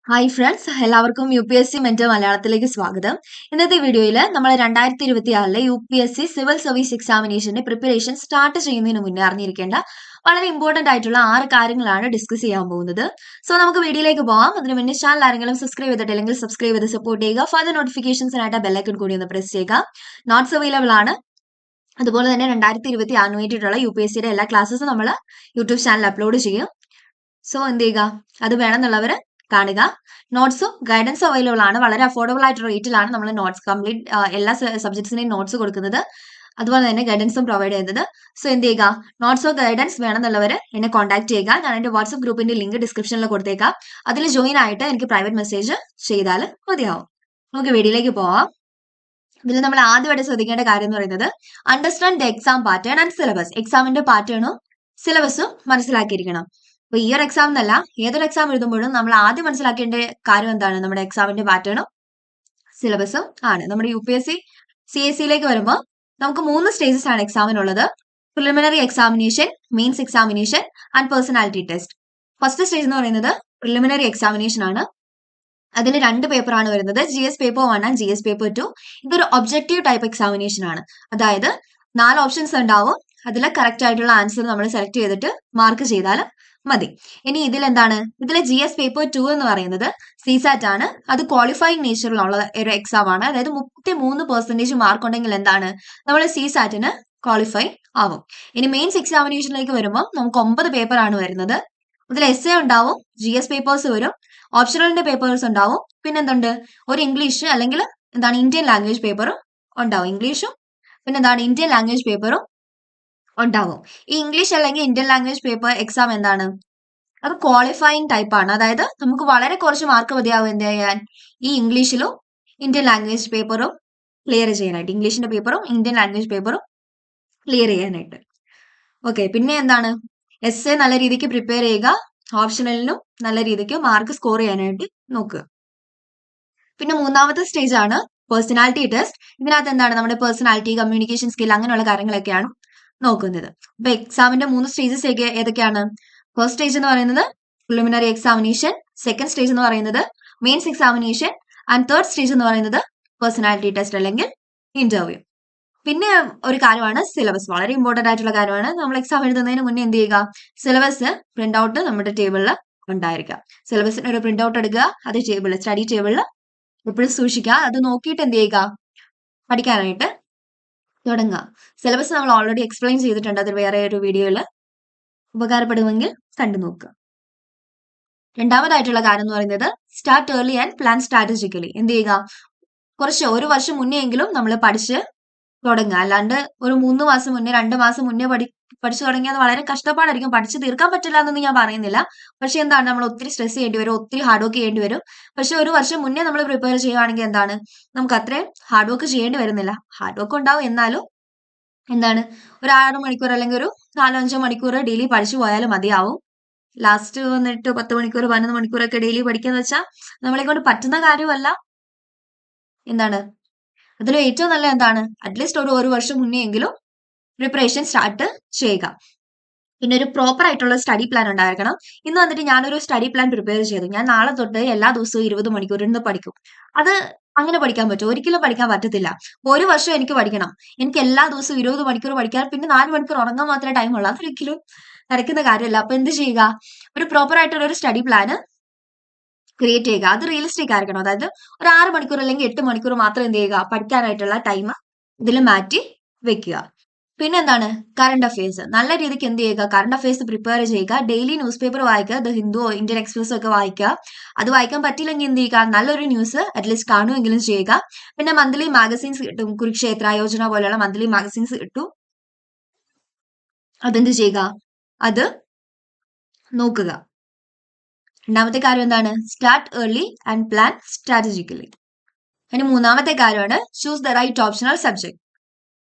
Hi friends, എല്ലാവർക്കും UPSC mentor മലയാളത്തിലേക്ക് സ്വാഗതം. ഇന്നത്തെ വീഡിയോയിൽ നമ്മൾ 2026 UPSC സിവിൽ സർവീസ് എക്സാമിനേഷന്റെ പ്രിപ്പറേഷൻ സ്റ്റാർട്ട് ചെയ്യുന്നതിന് മുന്നേ അറിഞ്ഞിരിക്കേണ്ട വളരെ ഇമ്പോർട്ടന്റ് ആയിട്ടുള്ള 6 കാര്യങ്ങളാണ് ഡിസ്കസ് ചെയ്യാൻ പോകുന്നത്. സോ നമുക്ക് വീഡിയോയിലേക്ക് പോകാം. അതിന് മുന്നേ ചാനൽ ആരെങ്കിലും സബ്സ്ക്രൈബ് ചെയ്തിട്ടില്ലെങ്കിൽ സബ്സ്ക്രൈബ് ചെയ്ത് സപ്പോർട്ട് ചെയ്യുക. ഫർദർ നോട്ടിഫിക്കേഷൻസിനായിട്ട് ബെല്ലൈക്കൺ കൂടി ഒന്ന് പ്രസ് ചെയ്യുക. നോട്ട്സ് അവൈലബിൾ ആണ്. അതുപോലെ തന്നെ 2026 വേണ്ടിയിട്ടുള്ള UPSCയുടെ എല്ലാ ക്ലാസ്സസും നമ്മൾ യൂട്യൂബ് ചാനൽ അപ്ലോഡ് ചെയ്യും. സോ എന്ത് ചെയ്യുക, അത് വേണമെന്നുള്ളവർ കാണുക. നോട്ട്സും ഗൈഡൻസും അവൈലബിൾ ആണ്. വളരെ അഫോർഡബിൾ ആയിട്ടുള്ള റേറ്റിലാണ് നമ്മൾ നോട്ട്സ് കംപ്ലീറ്റ് എല്ലാ സബ്ജക്ട്സിനെയും നോട്ട്സ് കൊടുക്കുന്നത്. അതുപോലെ തന്നെ ഗൈഡൻസും പ്രൊവൈഡ് ചെയ്യുന്നത്. സോ എന്ത് ചെയ്യുക, നോട്ട്സോ ഗൈഡൻസ് വേണമെന്നുള്ളവർ എന്നെ കോൺടാക്ട് ചെയ്യുക. ഞാൻ എൻ്റെ വാട്സ്ആപ്പ് ഗ്രൂപ്പിന്റെ ലിങ്ക് ഡിസ്ക്രിപ്ഷനിൽ കൊടുത്തേക്കാം. അതിൽ ജോയിൻ ആയിട്ട് എനിക്ക് പ്രൈവറ്റ് മെസ്സേജ് ചെയ്താൽ മതിയാവും. നമുക്ക് വീഡിയോയിലേക്ക് പോവാം. ഇതിൽ നമ്മൾ ആദ്യമായിട്ട് ശ്രദ്ധിക്കേണ്ട കാര്യം എന്ന് പറയുന്നത് understand the exam pattern and syllabus. എക്സാമിന്റെ പാറ്റേണും സിലബസും മനസ്സിലാക്കിയിരിക്കണം. അപ്പൊ ഈ ഒരു എക്സാം എന്നല്ല, ഏതൊരു എക്സാം എഴുതുമ്പോഴും നമ്മൾ ആദ്യം മനസ്സിലാക്കേണ്ട കാര്യം എന്താണ്? നമ്മുടെ എക്സാമിന്റെ പാറ്റേണും സിലബസും ആണ്. നമ്മുടെ UPSC CSCയിലേക്ക് വരുമ്പോൾ നമുക്ക് 3 സ്റ്റേജസ് ആണ് എക്സാമിനുള്ളത്. Preliminary examination, mains examination and personality test. First stage എന്ന് പറയുന്നത് പ്രിലിമിനറി എക്സാമിനേഷൻ ആണ്. അതിൽ 2 പേപ്പറാണ് വരുന്നത്, GS paper 1 and GS paper 2. ഇതൊരു ഒബ്ജക്റ്റീവ് ടൈപ്പ് എക്സാമിനേഷൻ ആണ്. അതായത് 4 ഓപ്ഷൻസ് ഉണ്ടാവും. അതിൽ കറക്റ്റ് ആയിട്ടുള്ള ആൻസർ നമ്മൾ സെലക്ട് ചെയ്തിട്ട് മാർക്ക് ചെയ്താൽ മതി. ഇനി ഇതിലെന്താണ്? ഇതിലെ GS പേപ്പർ 2 എന്ന് പറയുന്നത് CSAT ആണ്. അത് ക്വാളിഫയിങ് നേച്ചറിലുള്ള ഒരു എക്സാം ആണ്. അതായത് 33% മാർക്ക് ഉണ്ടെങ്കിൽ എന്താണ്, നമ്മൾ CSATന് ക്വാളിഫൈ ആവും. ഇനി മെയിൻസ് എക്സാമിനേഷനിലേക്ക് വരുമ്പോൾ നമുക്ക് 9 പേപ്പർ ആണ് വരുന്നത്. ഇതിൽ essay ഉണ്ടാവും, GS പേപ്പേഴ്സ് വരും, ഓപ്ഷണലിന്റെ പേപ്പേഴ്സ് ഉണ്ടാവും, പിന്നെ എന്തുണ്ട്, ഒരു ഇംഗ്ലീഷ് അല്ലെങ്കിൽ എന്താണ് ഇന്ത്യൻ ലാംഗ്വേജ് പേപ്പറും ഉണ്ടാവും. ഇംഗ്ലീഷും പിന്നെ എന്താണ് ഇന്ത്യൻ ലാംഗ്വേജ് പേപ്പറും ഉണ്ടാവും. ഈ ഇംഗ്ലീഷ് അല്ലെങ്കിൽ ഇന്ത്യൻ ലാംഗ്വേജ് പേപ്പർ എക്സാം എന്താണ്, അത് ക്വാളിഫയിങ് ടൈപ്പ് ആണ്. അതായത് നമുക്ക് വളരെ കുറച്ച് മാർക്ക് മതിയാവും എന്ത് ചെയ്യാൻ, ഈ ഇംഗ്ലീഷിലും ഇന്ത്യൻ ലാംഗ്വേജ് പേപ്പറും ക്ലിയർ ചെയ്യാനായിട്ട്. ഇംഗ്ലീഷിന്റെ പേപ്പറും ഇന്ത്യൻ ലാംഗ്വേജ് പേപ്പറും ക്ലിയർ ചെയ്യാനായിട്ട്. ഓക്കെ, പിന്നെ എന്താണ്, essay നല്ല രീതിക്ക് പ്രിപ്പയർ ചെയ്യുക. ഓപ്ഷണലിനും നല്ല രീതിക്ക് മാർക്ക് സ്കോർ ചെയ്യാനായിട്ട് നോക്കുക. പിന്നെ 3ാമത്തെ സ്റ്റേജ് ആണ് പേഴ്സണാലിറ്റി ടെസ്റ്റ്. ഇതിനകത്ത് എന്താണ്, നമ്മുടെ പേഴ്സണാലിറ്റി, കമ്മ്യൂണിക്കേഷൻ സ്കിൽ അങ്ങനെയുള്ള കാര്യങ്ങളൊക്കെയാണ് നോക്കുന്നത്. അപ്പൊ എക്സാമിന്റെ 3 സ്റ്റേജസ് ഏതൊക്കെയാണ്? ഫസ്റ്റ് സ്റ്റേജ് എന്ന് പറയുന്നത് പ്രിലിമിനറി എക്സാമിനേഷൻ, സെക്കൻഡ് സ്റ്റേജ് എന്ന് പറയുന്നത് mains examination and third stage എന്ന് പറയുന്നത് പേഴ്സണാലിറ്റി ടെസ്റ്റ് അല്ലെങ്കിൽ ഇന്റർവ്യൂ. പിന്നെ ഒരു കാര്യമാണ് സിലബസ്. വളരെ ഇമ്പോർട്ടന്റ് ആയിട്ടുള്ള കാര്യമാണ്. നമ്മൾ എക്സാം എഴുതുന്നതിന് മുന്നേ എന്ത് ചെയ്യുക, സിലബസ് പ്രിന്റ് ഔട്ട് നമ്മുടെ ടേബിളിൽ ഉണ്ടായിരിക്കുക. സിലബസിന് ഒരു പ്രിന്റ് ഔട്ട് എടുക്കുക, അത് സ്റ്റഡി ടേബിളിൽ എപ്പോഴും സൂക്ഷിക്കുക. അത് നോക്കിയിട്ട് എന്ത് ചെയ്യുക, പഠിക്കാനായിട്ട് തുടങ്ങുക. സിലബസ് നമ്മൾ ഓൾറെഡി എക്സ്പ്ലെയിൻ ചെയ്തിട്ടുണ്ട്, അത് വേറെ ഒരു വീഡിയോയിൽ. ഉപകാരപ്പെടുമെങ്കിൽ കണ്ടു നോക്കുക. രണ്ടാമതായിട്ടുള്ള കാര്യം എന്ന് പറയുന്നത് start early and plan strategically. എന്ത് ചെയ്യുക, ഒരു വർഷം മുന്നേ എങ്കിലും നമ്മൾ പഠിച്ച് തുടങ്ങുക. അല്ലാണ്ട് ഒരു 3 മാസം മുന്നേ 2 മാസം മുന്നേ പഠിച്ചു തുടങ്ങിയാൽ അത് വളരെ കഷ്ടപ്പാടായിരിക്കും. പഠിച്ചു തീർക്കാൻ പറ്റില്ല എന്നൊന്നും ഞാൻ പറയുന്നില്ല. പക്ഷെ എന്താണ്, നമ്മൾ ഒത്തിരി സ്ട്രെസ് ചെയ്യേണ്ടി വരും, ഒത്തിരി ഹാർഡ് വർക്ക് ചെയ്യേണ്ടി വരും. പക്ഷെ ഒരു വർഷം മുന്നേ നമ്മൾ പ്രിപ്പയർ ചെയ്യുവാണെങ്കിൽ എന്താണ്, നമുക്ക് അത്രയും ഹാർഡ് വർക്ക് ചെയ്യേണ്ടി വരുന്നില്ല. ഹാർഡ് വർക്ക് ഉണ്ടാവും, എന്നാലും എന്താണ്, ഒരു 6 മണിക്കൂർ അല്ലെങ്കിൽ ഒരു 4-5 മണിക്കൂർ ഡെയിലി പഠിച്ചു പോയാലും മതിയാവും. ലാസ്റ്റ് വന്നിട്ട് 10 മണിക്കൂർ 11 മണിക്കൂറൊക്കെ ഡെയിലി പഠിക്കാന്ന് വെച്ചാൽ നമ്മളെ കൊണ്ട് പറ്റുന്ന കാര്യമല്ല. എന്താണ്, അതിലും ഏറ്റവും നല്ല എന്താണ്, അറ്റ്ലീസ്റ്റ് ഒരു വർഷം മുന്നേ എങ്കിലും പ്രിപ്പറേഷൻ സ്റ്റാർട്ട് ചെയ്യുക. പിന്നെ ഒരു പ്രോപ്പർ ആയിട്ടുള്ള സ്റ്റഡി പ്ലാൻ ഉണ്ടായിരിക്കണം. ഇന്ന് വന്നിട്ട് ഞാനൊരു സ്റ്റഡി പ്ലാൻ പ്രിപ്പയർ ചെയ്തു. ഞാൻ നാളെ തൊട്ട് എല്ലാ ദിവസവും 20 മണിക്കൂർ ഇരുന്ന് പഠിക്കും. അത് അങ്ങനെ പഠിക്കാൻ പറ്റും? ഒരിക്കലും പഠിക്കാൻ പറ്റത്തില്ല. ഒരു വർഷം എനിക്ക് പഠിക്കണം, എനിക്ക് എല്ലാ ദിവസവും 20 മണിക്കൂർ പഠിക്കാൻ, പിന്നെ 4 മണിക്കൂർ ഉറങ്ങാൻ മാത്രമേ ടൈം ഉള്ളൂ. അതൊരിക്കലും നടക്കുന്ന കാര്യമല്ല. അപ്പൊ എന്ത് ചെയ്യുക, ഒരു പ്രോപ്പർ ആയിട്ടുള്ള ഒരു സ്റ്റഡി പ്ലാൻ ക്രിയേറ്റ് ചെയ്യുക. അത് റിയലിസ്റ്റിക് ആയിരിക്കണം. അതായത് ഒരു 6 മണിക്കൂർ അല്ലെങ്കിൽ 8 മണിക്കൂർ മാത്രം എന്ത് ചെയ്യുക, പഠിക്കാനായിട്ടുള്ള ടൈം ഇതിൽ മാറ്റി വെക്കുക. പിന്നെ എന്താണ്, കറണ്ട് അഫയേഴ്സ് നല്ല രീതിക്ക് എന്ത് ചെയ്യുക, കറണ്ട് അഫയേഴ്സ് പ്രിപ്പയർ ചെയ്യുക. ഡെയിലി ന്യൂസ് പേപ്പർ വായിക്കുക, ദ ഹിന്ദു, ഇന്ത്യൻ എക്സ്പ്രസ് ഒക്കെ വായിക്കുക. അത് വായിക്കാൻ പറ്റില്ലെങ്കിൽ എന്ത് ചെയ്യുക, നല്ലൊരു ന്യൂസ് അറ്റ്ലീസ്റ്റ് കാണുമെങ്കിലും ചെയ്യുക. പിന്നെ മന്ത്ലി മാഗസീൻസ് കിട്ടും, കുരുക്ഷേത്ര യോജന പോലെയുള്ള മന്ത്ലി മാഗസീൻസ് കിട്ടും. അതെന്ത് ചെയ്യുക, അത് നോക്കുക. രണ്ടാമത്തെ കാര്യം എന്താണ്, start early and plan strategically. ഇനി 3ാമത്തെ കാര്യമാണ് choose the right optional subject.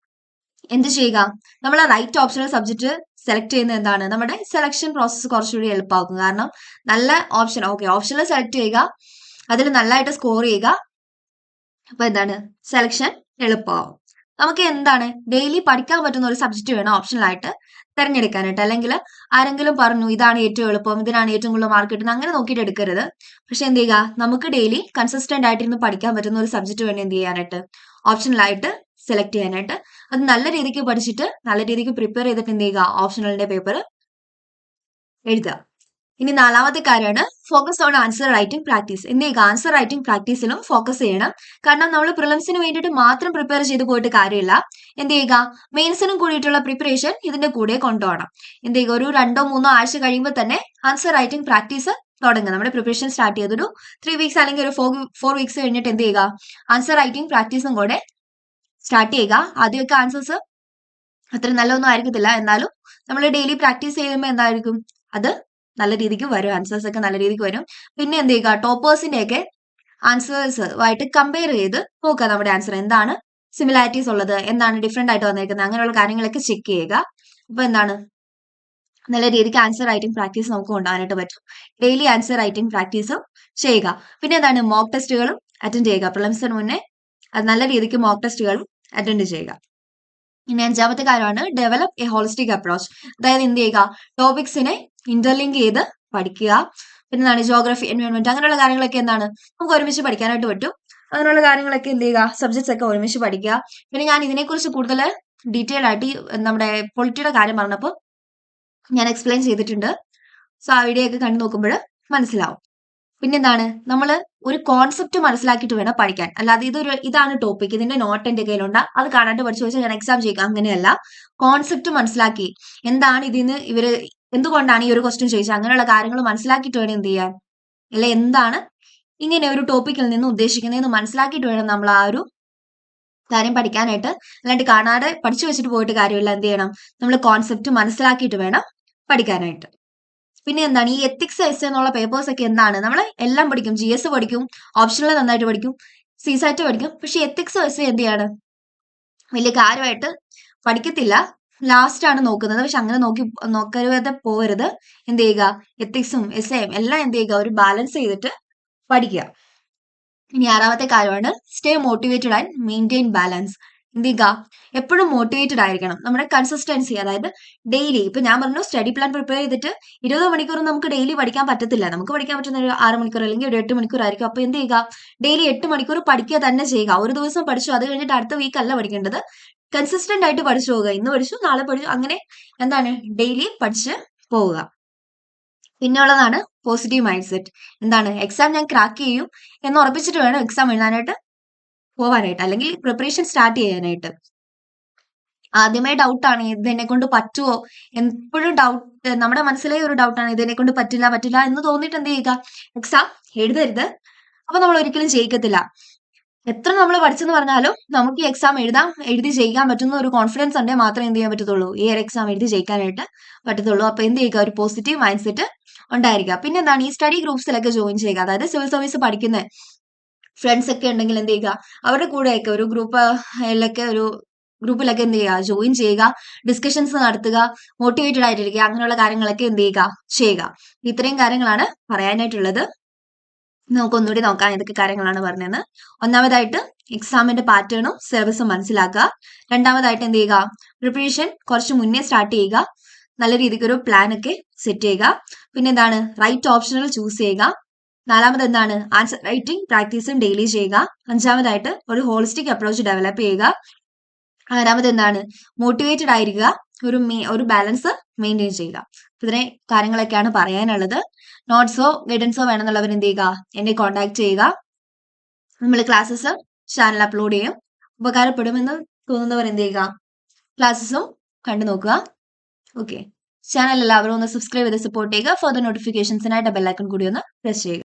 എന്ത് ചെയ്യുക, നമ്മൾ റൈറ്റ് ഓപ്ഷണൽ സബ്ജക്ട് സെലക്ട് ചെയ്യുന്നത് എന്താണ്, നമ്മുടെ സെലക്ഷൻ പ്രോസസ്സ് കുറച്ചുകൂടി എളുപ്പമാക്കും. കാരണം നല്ല ഓപ്ഷണൽ സെലക്ട് ചെയ്യുക, അതിൽ നല്ലതായിട്ട് സ്കോർ ചെയ്യുക. അപ്പൊ എന്താണ്, സെലക്ഷൻ എളുപ്പമാവും. നമുക്ക് എന്താണ്, ഡെയിലി പഠിക്കാൻ പറ്റുന്ന ഒരു സബ്ജക്ട് വേണം ഓപ്ഷണൽ ആയിട്ട് തെരഞ്ഞെടുക്കാനായിട്ട്. അല്ലെങ്കിൽ ആരെങ്കിലും പറഞ്ഞു ഇതാണ് ഏറ്റവും എളുപ്പം, ഇതിനാണ് ഏറ്റവും കൂടുതൽ മാർക്ക് കിട്ടുന്നത്, അങ്ങനെ നോക്കിയിട്ട് എടുക്കരുത്. പക്ഷെ എന്ത് ചെയ്യുക, നമുക്ക് ഡെയിലി കൺസിസ്റ്റന്റ് ആയിട്ട് ഇരുന്ന് പഠിക്കാൻ പറ്റുന്ന ഒരു സബ്ജക്ട് വേണ്ടി എന്ത് ചെയ്യാനായിട്ട്, ഓപ്ഷണലായിട്ട് സെലക്ട് ചെയ്യാനായിട്ട്. അത് നല്ല രീതിക്ക് പഠിച്ചിട്ട് നല്ല രീതിക്ക് പ്രിപ്പയർ ചെയ്തിട്ട് എന്ത് ചെയ്യുക, ഓപ്ഷണലിന്റെ പേപ്പർ എഴുതുക. ഇനി നാലാമത്തെ കാര്യമാണ് focus on answer writing practice. എന്ത് ചെയ്യുക, ആൻസർ റൈറ്റിംഗ് പ്രാക്ടീസിലും ഫോക്കസ് ചെയ്യണം. കാരണം നമ്മൾ പ്രിലിംസിന് വേണ്ടിയിട്ട് മാത്രം പ്രിപ്പയർ ചെയ്ത് പോയിട്ട് കാര്യമില്ല. എന്ത് ചെയ്യുക, മെയിൻസിനും കൂടിയിട്ടുള്ള പ്രിപ്പറേഷൻ ഇതിന്റെ കൂടെ കൊണ്ടുപോകണം. എന്ത് ചെയ്യുക, ഒരു 2-3 ആഴ്ച കഴിയുമ്പോൾ തന്നെ ആൻസർ റൈറ്റിംഗ് പ്രാക്ടീസ് തുടങ്ങുക. നമ്മുടെ പ്രിപ്പറേഷൻ സ്റ്റാർട്ട് ചെയ്തൊരു 3 വീക്സ് അല്ലെങ്കിൽ ഒരു 4 വീക്സ് കഴിഞ്ഞിട്ട് എന്ത് ചെയ്യുക, ആൻസർ റൈറ്റിംഗ് പ്രാക്ടീസും കൂടെ സ്റ്റാർട്ട് ചെയ്യുക. ആദ്യമൊക്കെ ആൻസേഴ്സ് അത്ര നല്ലതൊന്നും ആയിരിക്കത്തില്ല, എന്നാലും നമ്മൾ ഡെയിലി പ്രാക്ടീസ് ചെയ്യുമ്പോൾ എന്തായിരിക്കും, അത് നല്ല രീതിക്ക് വരും, ആൻസേഴ്സ് ഒക്കെ നല്ല രീതിക്ക് വരും. പിന്നെ എന്ത് ചെയ്യുക, ടോപ്പേഴ്സിന്റെ ഒക്കെ ആൻസേഴ്സ് ആയിട്ട് കമ്പയർ ചെയ്ത് നോക്കുക, നമ്മുടെ ആൻസർ എന്താണ് സിമിലാരിറ്റീസ് ഉള്ളത്, എന്താണ് ഡിഫറെന്റ് ആയിട്ട് വന്നിരിക്കുന്നത്, അങ്ങനെയുള്ള കാര്യങ്ങളൊക്കെ ചെക്ക് ചെയ്യുക. അപ്പൊ എന്താണ്, നല്ല രീതിക്ക് ആൻസർ റൈറ്റിംഗ് പ്രാക്ടീസ് നമുക്ക് കൊണ്ടുപോകാനായിട്ട് പറ്റും. ഡെയിലി ആൻസർ റൈറ്റിംഗ് പ്രാക്ടീസും ചെയ്യുക. പിന്നെ എന്താണ്, മോക്ക് ടെസ്റ്റുകളും അറ്റൻഡ് ചെയ്യുക. പ്രിലിംസിന് മുന്നേ അത് നല്ല രീതിക്ക് മോക്ക് ടെസ്റ്റുകളും അറ്റൻഡ് ചെയ്യുക. ഇനി അഞ്ചാമത്തെ കാര്യമാണ് ഡെവലപ്പ് എ ഹോളിസ്റ്റിക് അപ്രോച്ച്. അതായത് എന്ത് ചെയ്യുക, ടോപ്പിക്സിനെ ഇന്റർലിങ്ക് ചെയ്ത് പഠിക്കുക. പിന്നെ എന്താണ്, ജോഗ്രഫി, എൻവയോൺമെന്റ്, അങ്ങനെയുള്ള കാര്യങ്ങളൊക്കെ എന്താണ് നമുക്ക് ഒരുമിച്ച് പഠിക്കാനായിട്ട് പറ്റും. അങ്ങനെയുള്ള കാര്യങ്ങളൊക്കെ എന്ത് ചെയ്യുക, സബ്ജക്ട്സ് ഒക്കെ ഒരുമിച്ച് പഠിക്കുക. പിന്നെ ഞാൻ ഇതിനെക്കുറിച്ച് കൂടുതൽ ഡീറ്റെയിൽ ആയിട്ട് നമ്മുടെ പൊളിറ്റിയുടെ കാര്യം പറഞ്ഞപ്പോൾ ഞാൻ എക്സ്പ്ലെയിൻ ചെയ്തിട്ടുണ്ട്. സോ ആ വീഡിയോ ഒക്കെ കണ്ടു നോക്കുമ്പോൾ മനസ്സിലാവും. പിന്നെന്താണ്, നമ്മൾ ഒരു കോൺസെപ്റ്റ് മനസ്സിലാക്കിയിട്ട് വേണം പഠിക്കാൻ. അല്ലാതെ ഇതാണ് ടോപ്പിക്, ഇതിന്റെ നോട്ട് എന്റെ കയ്യിലുണ്ട്, അത് കാണാണ്ട് പഠിച്ചു വെച്ചാൽ ഞാൻ എക്സാം ചെയ്യുക, അങ്ങനെയല്ല. കോൺസെപ്റ്റ് മനസ്സിലാക്കി, എന്താണ് ഇതിന് ഇവര് എന്തുകൊണ്ടാണ് ഈ ഒരു ക്വസ്റ്റ്യൻ ചോദിച്ചത്, അങ്ങനെയുള്ള കാര്യങ്ങൾ മനസ്സിലാക്കിയിട്ട് വേണം എന്ത് ചെയ്യാൻ, അല്ലെ എന്താണ് ഇങ്ങനെ ഒരു ടോപ്പിക്കിൽ നിന്ന് ഉദ്ദേശിക്കുന്നതെന്ന് മനസ്സിലാക്കിയിട്ട് വേണം നമ്മൾ ആ ഒരു കാര്യം പഠിക്കാനായിട്ട്. അല്ലാണ്ട് കാണാതെ പഠിച്ചു വെച്ചിട്ട് പോയിട്ട് കാര്യമില്ല. എന്ത് ചെയ്യണം, നമ്മൾ കോൺസെപ്റ്റ് മനസ്സിലാക്കിയിട്ട് വേണം പഠിക്കാനായിട്ട്. പിന്നെ എന്താണ്, ഈ എത്തിക്സ് എസ് എന്നുള്ള പേപ്പേഴ്സ് ഒക്കെ എന്താണ്, നമ്മൾ എല്ലാം പഠിക്കും, GS പഠിക്കും, ഓപ്ഷണൽ നന്നായിട്ട് പഠിക്കും, CSAT പഠിക്കും. പക്ഷെ എത്തിക്സ് എസ് എന്ത് ചെയ്യാണ്, വലിയ കാര്യമായിട്ട് പഠിക്കത്തില്ല, ലാസ്റ്റ് ആണ് നോക്കുന്നത്. പക്ഷെ അങ്ങനെ നോക്കരുത് പോകരുത്. എന്ത് ചെയ്യുക, എത്തിക്സും എസ്സേയും എല്ലാം എന്ത് ചെയ്യുക, ഒരു ബാലൻസ് ചെയ്തിട്ട് പഠിക്കുക. ഇനി ആറാമത്തെ കാര്യമാണ് stay motivated and maintain balance. എന്ത് ചെയ്യുക, എപ്പോഴും മോട്ടിവേറ്റഡ് ആയിരിക്കണം. നമ്മുടെ കൺസിസ്റ്റൻസി, അതായത് ഡെയിലി, ഇപ്പൊ ഞാൻ പറഞ്ഞു സ്റ്റഡി പ്ലാൻ പ്രിപ്പയർ ചെയ്തിട്ട് 20 മണിക്കൂർ നമുക്ക് ഡെയിലി പഠിക്കാൻ പറ്റത്തില്ല. നമുക്ക് പഠിക്കാൻ പറ്റുന്ന ഒരു 6 മണിക്കൂർ അല്ലെങ്കിൽ ഒരു 8 മണിക്കൂർ ആയിരിക്കും. അപ്പൊ എന്ത് ചെയ്യുക, ഡെയിലി 8 മണിക്കൂർ പഠിക്കുക തന്നെ ചെയ്യുക. ഒരു ദിവസം പഠിച്ചു, അത് കഴിഞ്ഞിട്ട് അടുത്ത വീക്ക് അല്ല പഠിക്കേണ്ടത്, കൺസിസ്റ്റന്റ് ആയിട്ട് പഠിച്ചു പോവുക. ഇന്ന് പഠിച്ചു, നാളെ പഠിച്ചു, അങ്ങനെ എന്താണ് ഡെയിലി പഠിച്ച് പോവുക. പിന്നെ ഉള്ളതാണ് പോസിറ്റീവ് മൈൻഡ് സെറ്റ്. എന്താണ്, എക്സാം ഞാൻ ക്രാക്ക് ചെയ്യും എന്ന് ഉറപ്പിച്ചിട്ട് വേണം എക്സാം എഴുതാനായിട്ട് പോവാനായിട്ട്, അല്ലെങ്കിൽ പ്രിപ്പറേഷൻ സ്റ്റാർട്ട് ചെയ്യാനായിട്ട്. ആദ്യമേ ഡൗട്ടാണ്, ഇതെന്നെ കൊണ്ട് പറ്റുമോ, എപ്പോഴും ഡൗട്ട്, നമ്മുടെ മനസ്സിലെ ഒരു ഡൗട്ടാണ്, ഇതെന്നെ കൊണ്ട് പറ്റില്ല പറ്റില്ല എന്ന് തോന്നിയിട്ട് എന്ത് ചെയ്യുക, എക്സാം എഴുതരുത്. അപ്പൊ നമ്മൾ ഒരിക്കലും ജയിക്കത്തില്ല. എത്ര നമ്മൾ പഠിച്ചെന്ന് പറഞ്ഞാലും നമുക്ക് ഈ എക്സാം എഴുതി ജയിക്കാൻ പറ്റുന്ന ഒരു കോൺഫിഡൻസ് ഉണ്ടെങ്കിൽ മാത്രമേ എന്ത് ചെയ്യാൻ പറ്റത്തുള്ളൂ, ഈ ഒരു എക്സാം എഴുതി ജയിക്കാനായിട്ട് പറ്റത്തുള്ളൂ. അപ്പൊ എന്ത് ചെയ്യുക, ഒരു പോസിറ്റീവ് മൈൻഡ് സെറ്റ് ഉണ്ടായിരിക്കുക. പിന്നെ എന്താണ്, ഈ സ്റ്റഡി ഗ്രൂപ്പ്സിലൊക്കെ ജോയിൻ ചെയ്യുക. അതായത് സിവിൽ സർവീസ് പഠിക്കുന്ന ഫ്രണ്ട്സ് ഒക്കെ ഉണ്ടെങ്കിൽ എന്ത് ചെയ്യുക, അവരുടെ കൂടെയൊക്കെ ഒരു ഗ്രൂപ്പിലൊക്കെ എന്ത് ചെയ്യുക, ജോയിൻ ചെയ്യുക, ഡിസ്കഷൻസ് നടത്തുക, മോട്ടിവേറ്റഡ് ആയിട്ടിരിക്കുക, അങ്ങനെയുള്ള കാര്യങ്ങളൊക്കെ എന്ത് ചെയ്യുക. ഇത്രയും കാര്യങ്ങളാണ് പറയാനായിട്ടുള്ളത്. നമുക്ക് ഒന്നുകൂടി നോക്കാം ഏതൊക്കെ കാര്യങ്ങളാണ് പറഞ്ഞതെന്ന്. ഒന്നാമതായിട്ട് എക്സാമിന്റെ പാറ്റേണും സിലബസും മനസ്സിലാക്കുക. രണ്ടാമതായിട്ട് എന്ത് ചെയ്യുക, പ്രിപ്പറേഷൻ കുറച്ച് മുന്നേ സ്റ്റാർട്ട് ചെയ്യുക, നല്ല രീതിക്ക് ഒരു പ്ലാൻ ഒക്കെ സെറ്റ് ചെയ്യുക. പിന്നെ എന്താണ്, റൈറ്റ് ഓപ്ഷണൽ ചൂസ് ചെയ്യുക. നാലാമത് എന്താണ്, ആൻസർ റൈറ്റിംഗ് പ്രാക്ടീസും ഡെയിലി ചെയ്യുക. അഞ്ചാമതായിട്ട് ഒരു ഹോളിസ്റ്റിക് അപ്രോച്ച് ഡെവലപ്പ് ചെയ്യുക. ആറാമത് എന്താണ്, മോട്ടിവേറ്റഡ് ആയിരിക്കുക, ഒരു ബാലൻസ് മെയിൻറ്റെയിൻ ചെയ്യുക. ഇത്രയും കാര്യങ്ങളൊക്കെയാണ് പറയാനുള്ളത്. നോട്ട്സോ ഗൈഡൻസോ വേണമെന്നുള്ളവർ എന്ത് ചെയ്യുക, എന്നെ കോൺടാക്ട് ചെയ്യുക. നമ്മൾ ക്ലാസ്സസ് ചാനൽ അപ്ലോഡ് ചെയ്യും. ഉപകാരപ്പെടുമെന്ന് തോന്നുന്നവർ എന്ത് ചെയ്യുക, ക്ലാസ്സസും കണ്ടു നോക്കുക. ഓക്കെ, ചാനൽ എല്ലാവരും ഒന്ന് സബ്സ്ക്രൈബ് ചെയ്ത് സപ്പോർട്ട് ചെയ്യുക. ഫർദർ നോട്ടിഫിക്കേഷൻസിനായിട്ട് ബെൽ ഐക്കൺ കൂടി ഒന്ന് പ്രസ് ചെയ്യുക.